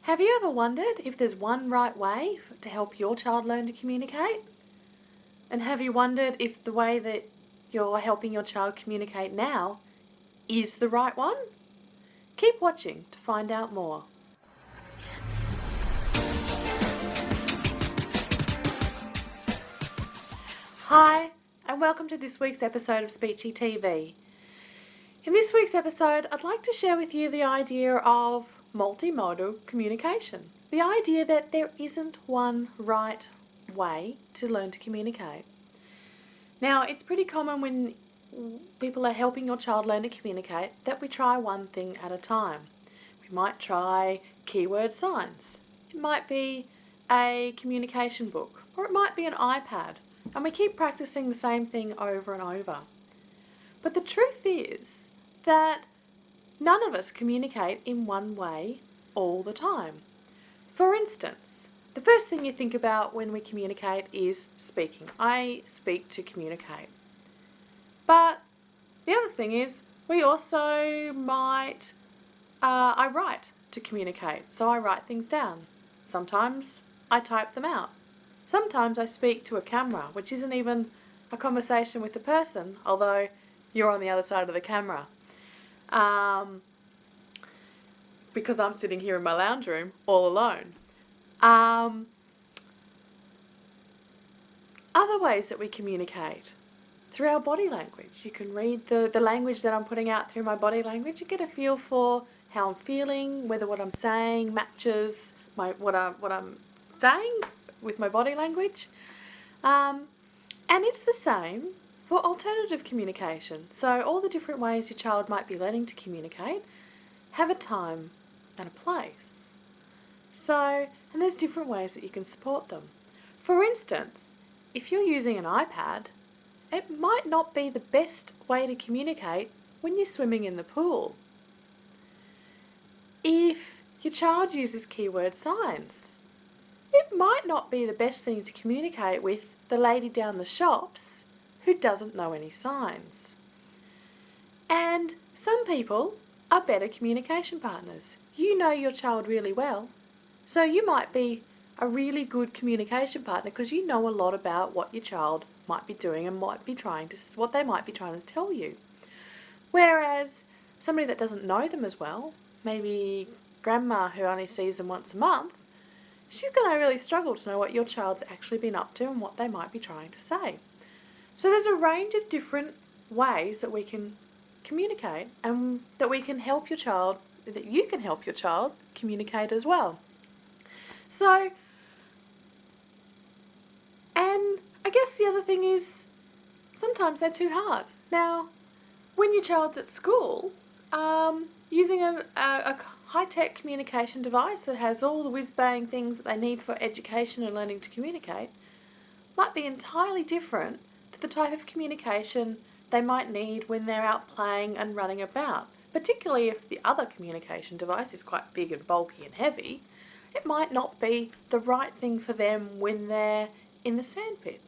Have you ever wondered if there's one right way to help your child learn to communicate? And have you wondered if the way that you're helping your child communicate now is the right one? Keep watching to find out more. Hi, and welcome to this week's episode of Speechy TV. In this week's episode, I'd like to share with you the idea of multimodal communication. The idea that there isn't one right way to learn to communicate. Now, it's pretty common when people are helping your child learn to communicate that we try one thing at a time. We might try keyword signs. It might be a communication book, or it might be an iPad, and we keep practicing the same thing over and over. But the truth is that none of us communicate in one way all the time. For instance, the first thing you think about when we communicate is speaking. I speak to communicate. But the other thing is we also might, I write to communicate. So I write things down. Sometimes I type them out. Sometimes I speak to a camera, which isn't even a conversation with the person, although you're on the other side of the camera. Because I'm sitting here in my lounge room all alone. Other ways that we communicate, through our body language. You can read the language that I'm putting out through my body language. You get a feel for how I'm feeling, whether what I'm saying matches what I'm saying with my body language. And it's the same for alternative communication. So all the different ways your child might be learning to communicate have a time and a place. So, and there's different ways that you can support them. For instance, if you're using an iPad, it might not be the best way to communicate when you're swimming in the pool. If your child uses keyword signs, it might not be the best thing to communicate with the lady down the shops who doesn't know any signs. And some people are better communication partners. You know your child really well, so you might be a really good communication partner because you know a lot about what your child might be doing and what they might be trying to tell you. Whereas somebody that doesn't know them as well, maybe grandma who only sees them once a month, she's going to really struggle to know what your child's actually been up to and what they might be trying to say. So there's a range of different ways that we can communicate and that we can help your child, that you can help your child communicate as well. So, and I guess the other thing is sometimes they're too hard. Now, when your child's at school, using a high-tech communication device that has all the whiz-bang things that they need for education and learning to communicate might be entirely different to the type of communication they might need when they're out playing and running about. Particularly if the other communication device is quite big and bulky and heavy, it might not be the right thing for them when they're in the sandpit.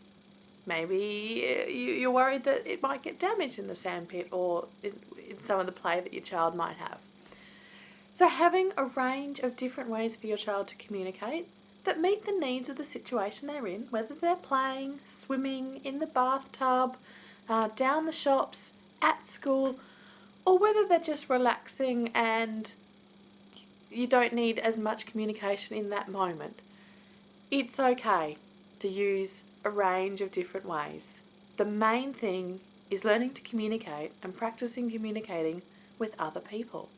Maybe you're worried that it might get damaged in the sandpit or in some of the play that your child might have. So having a range of different ways for your child to communicate that meet the needs of the situation they're in, whether they're playing, swimming, in the bathtub, down the shops, at school, or whether they're just relaxing and you don't need as much communication in that moment. It's okay to use a range of different ways. The main thing is learning to communicate and practicing communicating with other people.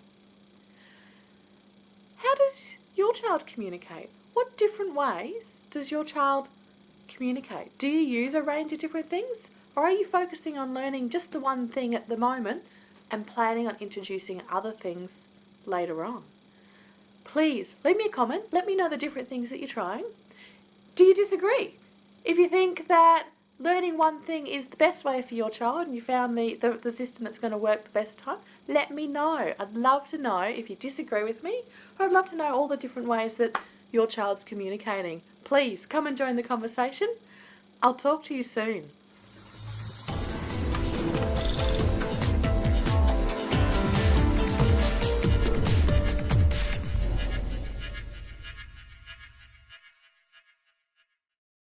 How does your child communicate? What different ways does your child communicate? Do you use a range of different things? Or are you focusing on learning just the one thing at the moment and planning on introducing other things later on? Please leave me a comment. Let me know the different things that you're trying. Do you disagree? If you think that learning one thing is the best way for your child and you found the system that's going to work the best time, let me know. I'd love to know if you disagree with me, or I'd love to know all the different ways that your child's communicating. Please come and join the conversation. I'll talk to you soon.